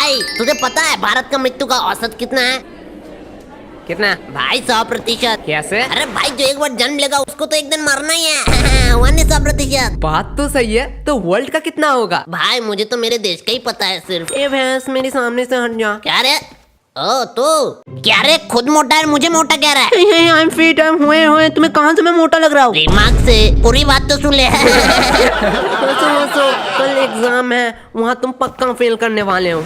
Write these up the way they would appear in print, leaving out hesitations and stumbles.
भाई तुझे पता है भारत का मृत्यु का औसत कितना है? कितना? भाई 100%। कैसे? अरे भाई जो एक बार जन्म लेगा उसको तो एक दिन मरना ही है। 100%। बात तो सही है, तो वर्ल्ड का कितना होगा? भाई मुझे तो मेरे देश का ही पता है सिर्फ। ए भैंस मेरे सामने से हट जा। क्या रे? ओ तू क्या रे, खुद मोटा है मुझे मोटा कह रहा है? I am fit, I am हुए तुम्हें कहाँ से मैं मोटा लग रहा हूँ? दिमाग से पूरी बात तो सुन ले। हंसो, कल एग्जाम है, वहाँ तुम पक्का फेल करने वाले हो।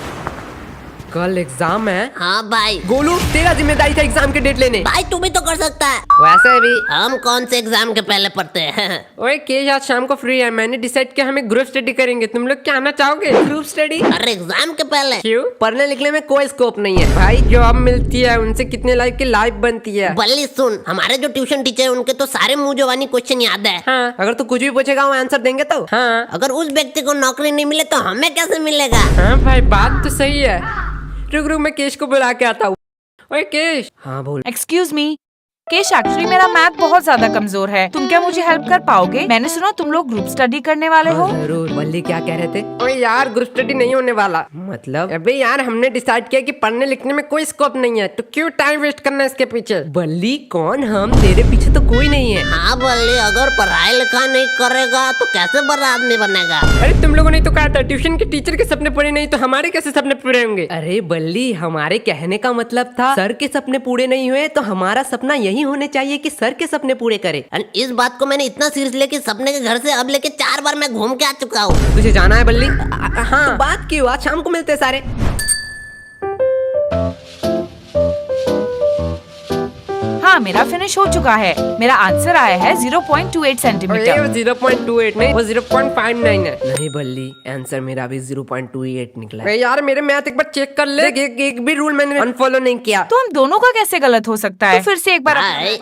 कल एग्जाम है? हाँ भाई। गोलू तेरा जिम्मेदारी था एग्जाम के डेट लेने। भाई तू भी तो कर सकता है। वैसे भी हम कौन से एग्जाम के पहले पढ़ते हैं? ओए केश आज शाम को फ्री है, मैंने डिसाइड किया हमें ग्रुप स्टडी करेंगे। तुम लोग क्या आना चाहोगे? Group study? अरे एग्जाम के पहले? क्यों? पढ़ने लिखने में कोई स्कोप नहीं है भाई, जॉब मिलती है उनसे कितने लाइफ की लाइफ बनती है। बल्ली सुन, हमारे जो ट्यूशन टीचर है उनके तो सारे मुंह जवानी क्वेश्चन याद है। हाँ, अगर तू कुछ भी पूछेगा वो आंसर देंगे तो। हाँ अगर उस व्यक्ति को नौकरी नहीं मिले तो हमें कैसे मिलेगा? हाँ भाई बात तो सही है। रुक मैं केश को बुला के आता हूँ। ओए केश। हाँ बोल। एक्सक्यूज मी केश, एक्चुअली मेरा मैथ बहुत ज्यादा कमजोर है, तुम क्या मुझे हेल्प कर पाओगे? मैंने सुना तुम लोग ग्रुप स्टडी करने वाले हो। जरूर। बल्ली क्या कह रहे थे? ओए यार ग्रुप स्टडी नहीं होने वाला। मतलब? अबे यार हमने डिसाइड किया कि पढ़ने लिखने में कोई स्कोप नहीं है, तो क्यों टाइम वेस्ट करना इसके पीछे? बल्ली कौन हम? तेरे पीछे तो कोई नहीं है। हाँ बल्ली, अगर पढ़ाई लिखाई नहीं करेगा तो कैसे बड़ा आदमी बनेगा? अरे तुम लोगों ने तो कहा था ट्यूशन के टीचर के सपने पूरे नहीं तो हमारे कैसे सपने पूरे होंगे? अरे बल्ली हमारे कहने का मतलब था सर के सपने पूरे नहीं हुए तो हमारा सपना यही होने चाहिए कि सर के सपने पूरे करे। इस बात को मैंने इतना सीरियस लिया कि सपने के घर से अब लेके 4 बार मैं घूम के आ चुका हूँ। तुझे जाना है बल्ली? हाँ तो बात की हुआ, शाम को मिलते हैं सारे। हाँ मेरा फिनिश हो चुका है, मेरा आंसर आया है 0.28 सेंटीमीटर। 0.28 नहीं, वो 0.59 है। नहीं बल्ली आंसर मेरा भी 0.28 निकला है। यार मेरे मैथ एक बार चेक कर ले। एक भी रूल मैंने अनफॉलो नहीं किया। तो हम दोनों का कैसे गलत हो सकता है? तो फिर से एक बार भाई,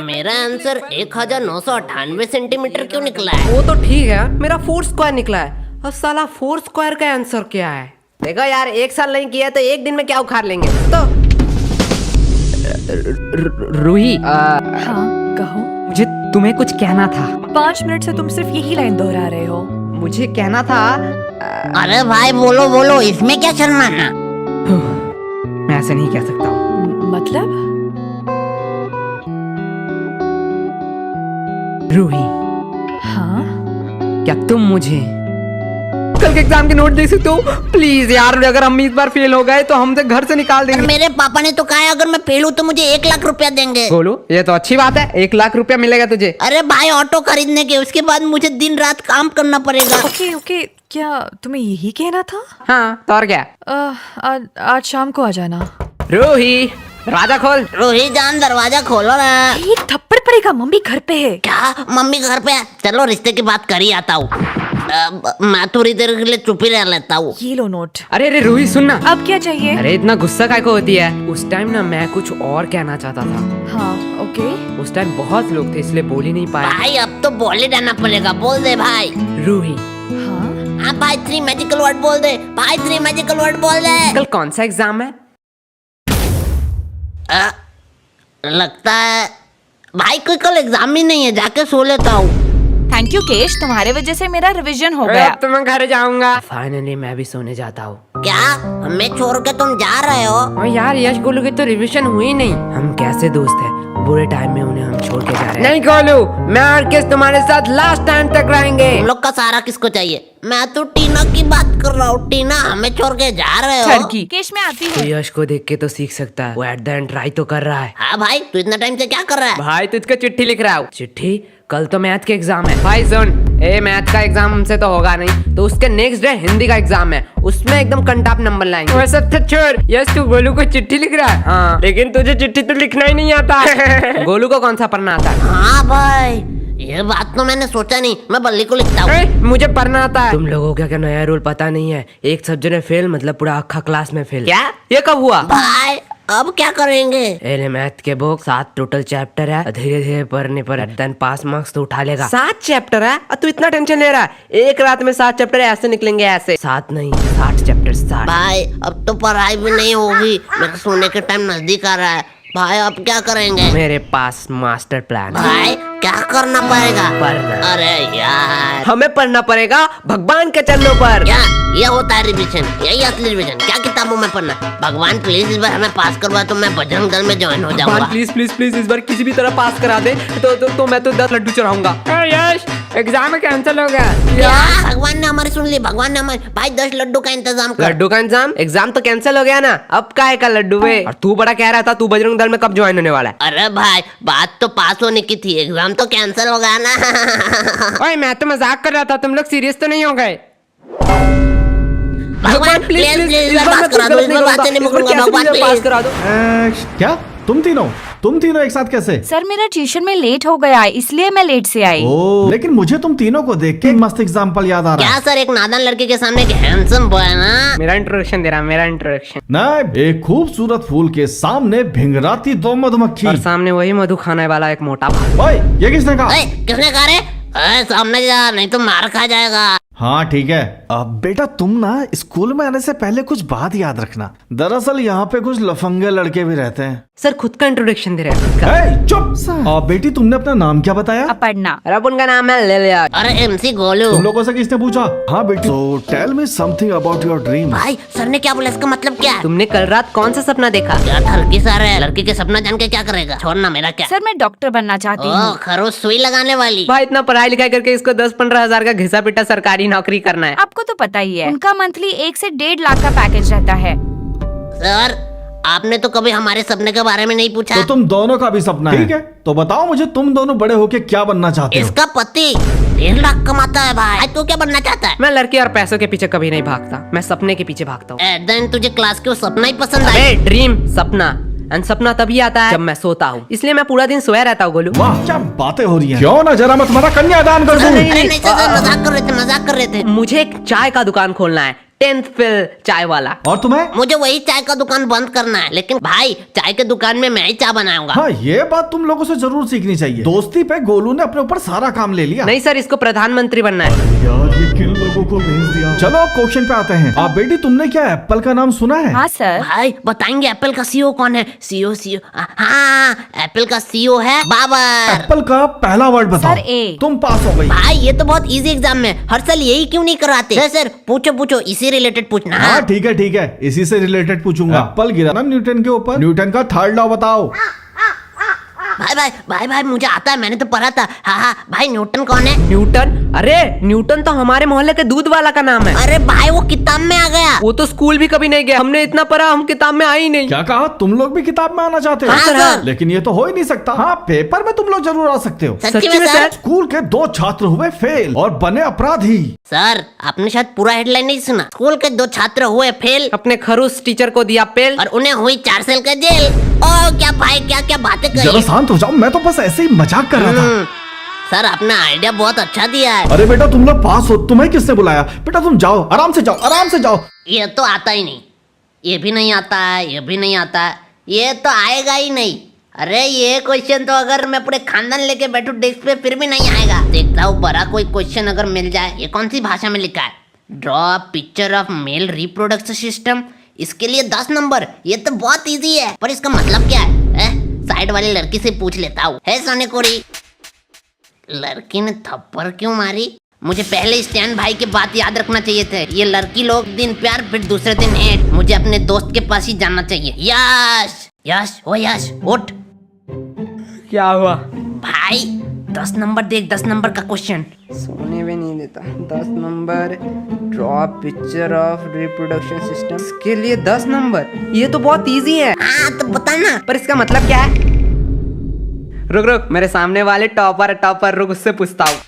मेरा आंसर 1998 सेंटीमीटर क्यों निकला है? वो तो ठीक है, मेरा 4 स्क्वायर निकला है। अब साला 4 स्क्वायर का आंसर क्या है? देखो यार एक साल नहीं किया तो एक दिन में क्या उखाड़ लेंगे। तो रूही हाँ कहो। मुझे तुम्हें कुछ कहना था। 5 मिनट से तुम सिर्फ यही लाइन दोहरा रहे हो। मुझे कहना था। अरे भाई बोलो बोलो, इसमें क्या शर्माना? मैं ऐसे नहीं कह सकता हूँ। मतलब? रूही हाँ क्या तुम मुझे कल के एग्जाम के नोट दे सकते हो प्लीज? यार अगर हम इस बार फेल हो गए तो हमसे घर से निकाल देंगे। मेरे पापा ने तो कहा है अगर मैं फेल हूँ तो मुझे 1 लाख रुपया देंगे। बोलो ये तो अच्छी बात है, 1 लाख रुपया मिलेगा तुझे। अरे भाई ऑटो खरीदने के, उसके बाद मुझे दिन रात काम करना पड़ेगा। ओके ओके, क्या तुम्हें यही कहना था? हाँ तो और क्या? आज शाम को आ जाना। रूही दरवाजा खोल। रोही जान दरवाजा खोलो ना। एक थप्पड़ पड़ेगा, मम्मी घर पे है। क्या मम्मी घर पे है? चलो रिश्ते की बात कर ही आता हूँ। मैं थोड़ी देर के लिए चुप ही रह लेता हूँ। ये लो नोट। अरे रूही सुनना। अब क्या चाहिए? अरे इतना गुस्सा काय को होती है? उस टाइम ना मैं कुछ और कहना चाहता था। हाँ ओके। उस टाइम बहुत लोग थे इसलिए बोल ही नहीं पाया। भाई अब तो बोल ही देना पड़ेगा, बोल दे भाई। रूही हाँ भाई 3 मैजिकल वर्ड बोल दे भाई, 3 मैजिकल वर्ड बोल दे। कल कौन सा एग्जाम है? लगता है भाई कोई कल एग्जाम ही नहीं है, जाके सो लेता हूँ। थैंक यू केश, तुम्हारे वजह से मेरा रिवीजन हो गया। अब तो मैं घर जाऊंगा। फाइनली मैं भी सोने जाता हूँ। क्या हमें छोड़ के तुम जा रहे हो? और यार यश गोलू की तो रिवीजन हुई नहीं। हम कैसे दोस्त हैं, बुरे टाइम में उन्हें हम छोड़ के जा रहे हैं। नहीं गोलू, मैं और किस तुम्हारे साथ लास्ट टाइम तक रहेंगे। तुम लोग का सहारा किसको चाहिए? मैं तो टीना की बात कर रहा हूँ। टीना हमें छोड़ के जा रहे हो? ठरकी केश मैं आती तो हूँ। यश को देख के तो सीख सकता है, वो एट द एंड ट्राई तो कर रहा है। हाँ भाई तू इतना टाइम से क्या कर रहा है? भाई तुझको चिट्ठी लिख रहा हूँ। चिट्ठी? कल तो मैथ के एग्जाम है। भाई सुन, मैथ का एग्जाम हमसे तो होगा नहीं, तो उसके नेक्स्ट डे हिंदी का एग्जाम है, उसमें एकदम कंटाप नंबर लाएंगे। वो सब तो छोड़, यस तू गोलू को चिट्ठी लिख रहा है। हाँ लेकिन तुझे चिट्ठी तो लिखना ही नहीं आता। गोलू को कौन सा पढ़ना आता है? हाँ भाई ये बात तो मैंने सोचा नहीं, मैं बल्ली को लिखता हूँ। मुझे पढ़ना आता है। तुम लोगों को क्या नया रूल पता नहीं है? एक सब्जेक्ट में फेल मतलब पूरा अक्खा क्लास में फेल। क्या? ये कब हुआ? भाई अब क्या करेंगे? मैथ के बुक 7 टोटल चैप्टर है, धीरे धीरे पढ़ने पर देन पास मार्क्स तो उठा लेगा। 7 चैप्टर है और तू इतना टेंशन ले रहा है? एक रात में 7 चैप्टर ऐसे निकलेंगे ऐसे। 7 नहीं 60 चैप्टर 60। भाई अब तो पढ़ाई भी नहीं होगी, मेरे सोने के टाइम नजदीक आ रहा है। भाई अब क्या करेंगे? मेरे पास मास्टर प्लान। भाई क्या करना पड़ेगा? पढ़ना। अरे यार, हमें पढ़ना पड़ेगा भगवान के चरणों पर। क्या ये होता है रिविजन? यही असली रिविजन? क्या किताबों में पढ़ना? भगवान प्लीज इस बार हमें पास करवा, तो मैं बजरंग दल में ज्वाइन हो जाऊंगा। प्लीज प्लीज प्लीज इस बार किसी भी तरह पास करा दे तो मैं तो 10 लड्डू चढ़ाऊंगा। यश, एग्जाम कैंसिल हो गया। क्या? भगवान ने हमारी सुन ली, भगवान ने हमारी। भाई 10 लड्डू का इंतजाम कर। लड्डू का एग्जाम तो कैंसिल हो गया ना, अब काहे का लड्डू वे? और तू बड़ा कह रहा था तू बजरंग दल में कब ज्वाइन होने वाला है? अरे भाई, बात तो पास होने की थी, एग्जाम तो कैंसिल हो गया ना। ओए मैं तो मजाक कर रहा था, तुम लोग सीरियस तो नहीं हो गए? भगवान प्लीज प्लीज इस बार पास करा दो, इस बार बातें नहीं मुकरूंगा, भगवान पास प्लीज। करा दो। क्या तुम तीनों एक साथ कैसे? सर मेरा ट्यूशन में लेट हो गया है, इसलिए मैं लेट से आई। ओ, लेकिन मुझे तुम तीनों को देख के एक मस्त एग्जाम्पल याद आ रहा क्या है। सर, एक नादान लड़के के सामने एक हैंडसम बॉय है ना? मेरा इंट्रोडक्शन दे रहा, मेरा इंट्रोडक्शन। नहीं, एक खूबसूरत फूल के सामने भिंगराती दो मधुमक्खी। और सामने वही मधु खाने वाला एक मोटा भाई। ओए, ये किसने कहा? ओए, किसने कहा रे? ओए, सामने जा, नहीं तो मार खा जाएगा। हाँ ठीक है। अब बेटा तुम ना स्कूल में आने से पहले कुछ बात याद रखना। दरअसल यहाँ पे कुछ लफंगे लड़के भी रहते हैं। सर खुद का इंट्रोडक्शन दे रहे हैं, खुद का। ए, चुप। बेटी तुमने अपना नाम क्या बताया? अपर्णा। और अब उनका नाम है ले लिया। अरे MC गोलू। तुम लोगों से किसने पूछा? हाँ बेटी, so tell me something about your dream। भाई सर ने क्या बोला, इसका मतलब क्या है? तुमने कल रात कौन सा सपना देखा? क्या ठरकी सर है, लड़की के सपना जान के क्या करेगा? छोड़ना, मेरा क्या? सर मैं डॉक्टर बनना चाहती ओ, हूँ। खरोच सुई लगाने वाली। भाई इतना पढ़ाई लिखाई करके इसको 10-15 हजार का घिसा पिटा सरकारी नौकरी करना है। आपको तो पता ही है, उनका मंथली 1 से 1.5 लाख का पैकेज रहता है। सर, आपने तो कभी हमारे सपने के बारे में नहीं पूछा। तो तुम दोनों का भी सपना है? ठीक है, तो बताओ मुझे, तुम दोनों बड़े होके क्या बनना चाहते हो? इसका पति 1.5 लाख कमाता है भाई, तू क्या बनना चाहता है? मैं लड़के और पैसों के पीछे कभी नहीं भागता, मैं सपने के पीछे भागता हूँ। देन तुझे क्लास के वो सपना ही पसंद आया? अरे ड्रीम, सपना। एंड सपना तभी आता है जब मैं सोता हूँ, इसलिए मैं पूरा दिन सोया रहता हूँ। गोलू, वाह, क्या बातें हो रही हैं। क्यों ना जरा मैं तुम्हारा कन्यादान कर दूं? अरे नहीं सर, मजाक कर रहे थे, मजाक कर रहे थे। मुझे एक चाय का दुकान खोलना है, 10th फेल चाय वाला। और तुम्हें? मुझे वही चाय का दुकान बंद करना है, लेकिन भाई चाय के दुकान में मैं ही चाय बनाऊंगा। हाँ, ये बात तुम लोगों से जरूर सीखनी चाहिए। दोस्ती पे गोलू ने अपने ऊपर सारा काम ले लिया। नहीं सर, इसको प्रधानमंत्री बनना है। यार, ये किन लोगों को भेज दिया। चलो क्वेश्चन पे आते हैं। आप बेटी, तुमने क्या एप्पल का नाम सुना है? हाँ सर। भाई बताएंगे एप्पल का CEO कौन है? CEO हाँ, एप्पल का CEO है बाबर। एप्पल का पहला वर्ड बताओ। Sir, A। तुम पास हो गई। भाई ये तो बहुत इजी एग्जाम में, हर साल यही क्यों नहीं कराते? सर पूछो, इसी रिलेटेड पूछना। हाँ ठीक है, इसी से रिलेटेड पूछूंगा। एप्पल गिरा ना न्यूटन के ऊपर, न्यूटन का थर्ड लॉ बताओ। भाई मुझे आता है, मैंने तो पढ़ा था। हाँ भाई, न्यूटन कौन है? न्यूटन? अरे न्यूटन तो हमारे मोहल्ले के दूध वाला का नाम है। अरे भाई वो किताब में आ गया। वो तो स्कूल भी कभी नहीं गया, हमने इतना पढ़ा, हम किताब में आई नहीं। क्या कहा? तुम लोग भी किताब में आना चाहते हो? हाँ, सर। लेकिन ये तो हो ही नहीं सकता। हाँ, पेपर में तुम लोग जरूर आ सकते हो। सच्ची में सर? स्कूल के 2 छात्र हुए फेल और बने अपराधी। सर आपने शायद पूरा हेडलाइन नहीं सुना। स्कूल के 2 छात्र हुए फेल अपने खरूस टीचर को दिया पेल और उन्हें हुई 4 साल का जेल। ओ क्या भाई, क्या बातें जरा करी। शांत हो जाओ, मैं तो बस ऐसे ही मजाक कर रहा था। सर आपने आइडिया बहुत अच्छा दिया है। अरे बेटा, तुम लोग पास हो, तुम्हें किसने बुलाया? बेटा तुम जाओ, आराम से जाओ। ये तो आता ही नहीं, ये भी नहीं आता है, ये भी नहीं आता है, ये तो आएगा ही नहीं। अरे ये क्वेश्चन तो अगर मैं पूरे खानदान लेके बैठूं डेस्क पे फिर भी नहीं आएगा। देखता हूँ बड़ा कोई क्वेश्चन अगर मिल जाए। ये कौन सी भाषा में लिखा है? Draw picture of male reproduction system, इसके लिए 10 नंबर। ये तो बहुत इजी है, पर इसका मतलब क्या है? साइड वाली लड़की से पूछ लेता हूँ। है सोने कोरी, लड़की ने थप्पड़ क्यों मारी? मुझे पहले स्टैन भाई की बात याद रखना चाहिए थे। ये लड़की लोग दिन प्यार फिर दूसरे दिन हेट। मुझे अपने दोस्त के पास ही जाना चाहिए। यश ओ यश उठ। क्या हुआ? भाई 10 नंबर देख, 10 नंबर का क्वेश्चन। सोने भी नहीं देता। 10 number, draw picture of reproduction system, इसके लिए 10 नंबर। ये तो बहुत इजी है। हाँ तो बता ना। पर इसका मतलब क्या है? रुक, मेरे सामने वाले टॉपर रुक, उससे पूछता हूँ।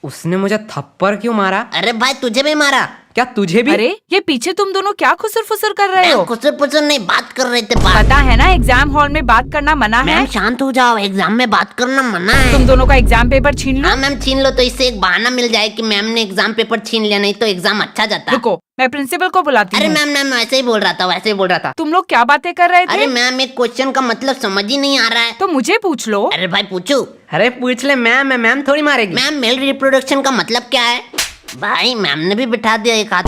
उसने मुझे थप्पड़ क्यों मारा? अरे भाई तुझे भी मारा। क्या तुझे भी? अरे ये पीछे तुम दोनों क्या खुसर फुसर कर रहे हो? कुछ नहीं, बात कर रहे थे। बात पता है ना एग्जाम हॉल में बात करना मना है। मैम शांत हो जाओ, एग्जाम में बात करना मना है। तुम दोनों का एग्जाम पेपर छीन लो। हाँ मैम छीन लो, तो इससे एक बहाना मिल जाए कि मैम ने एग्जाम पेपर छीन लिया, नहीं तो एग्जाम अच्छा जाता। रुको, मैं प्रिंसिपल को बुलाती अरे हूँ। मैम वैसे ही बोल रहा था। तुम लोग क्या बातें कर रहे थे? अरे मैम एक क्वेश्चन का मतलब समझ ही नहीं आ रहा है। तो मुझे पूछ लो। अरे भाई पूछू। अरे पूछ ले, मैम थोड़ी मारेगी। मैम मेल रिप्रोडक्शन का मतलब क्या है? भाई मैम ने भी बिठा दिया एक हाथ।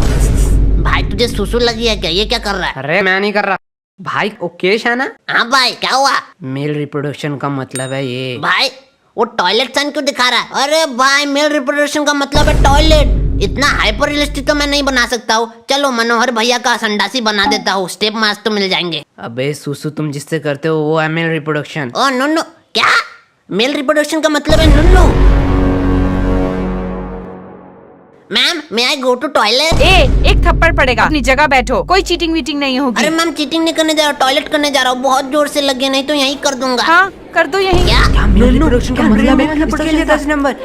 भाई तुझे सुसु लगी है क्या? ये क्या कर रहा है? अरे मैं नहीं कर रहा भाई, ओकेश है ना? हाँ भाई क्या हुआ? मेल रिप्रोडक्शन का मतलब है ये। भाई वो टॉयलेट साइन क्यों दिखा रहा है? अरे भाई, मेल रिप्रोडक्शन का मतलब है टॉयलेट। इतना हाइपर रियलिस्टिक तो मैं नहीं बना सकता हूँ। चलो मनोहर भैया का संडासी बना देता हूँ, स्टेप मास तो मिल जाएंगे। अबे सुसु, तुम जिससे करते हो वो है मेल रिप्रोडक्शन। ओ नुन्नू, क्या? मेल रिप्रोडक्शन का मतलब है नुन्नू। Ma'am, may I go to toilet? एक थप्पड़ पड़ेगा, अपनी जगह बैठो, कोई चीटिंग वीटिंग नहीं होगी। अरे मैम, चीटिंग नहीं करने जा रहा हूँ, टॉयलेट करने जा रहा हूँ। बहुत जोर से लगे, नहीं तो यहीं कर दूंगा। हाँ, कर दो यही। क्या? मेल रिप्रोडक्शन का मतलब है इसके लिए 10 नंबर।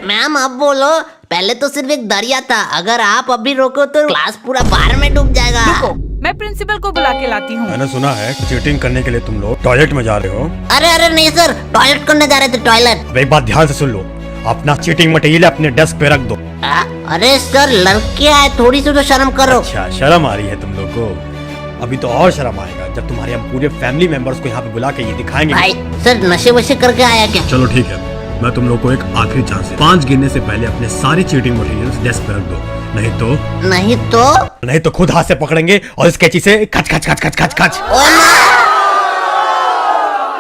मैम अब बोलो। पहले तो सिर्फ एक दरिया था, अगर आप अभी रोको तो क्लास पूरा बाढ़ में डूब जाएगा। रुको, मैं प्रिंसिपल को बुला के लाती हूँ। मैंने सुना है चीटिंग करने के लिए तुम लोग टॉयलेट में जा रहे हो। अरे नहीं सर, टॉयलेट करने जा रहे थे, टॉयलेट। अब एक बात ध्यान से सुन लो, अपना चीटिंग मटेरियल अपने डेस्क पे रख दो। अरे सर, लड़के आए, थोड़ी सी तो शर्म करो। अच्छा, शर्म आ रही है तुम लोग को? अभी तो और शर्म आएगा जब तुम्हारे हम पूरे फैमिली मेंबर्स को यहाँ पे बुला के ये दिखाएंगे। भाई सर, नशे वशे करके आया क्या? चलो ठीक है, मैं तुम लोग को एक आखिरी चांस है। 5 गिनने से पहले अपने सारे चीटिंग मटेरियल्स डेस्क पे रख दो, नहीं तो नहीं तो खुद हाथ से पकड़ेंगे और इस कैंची से खच खच खच खच खच खच। ओ ना!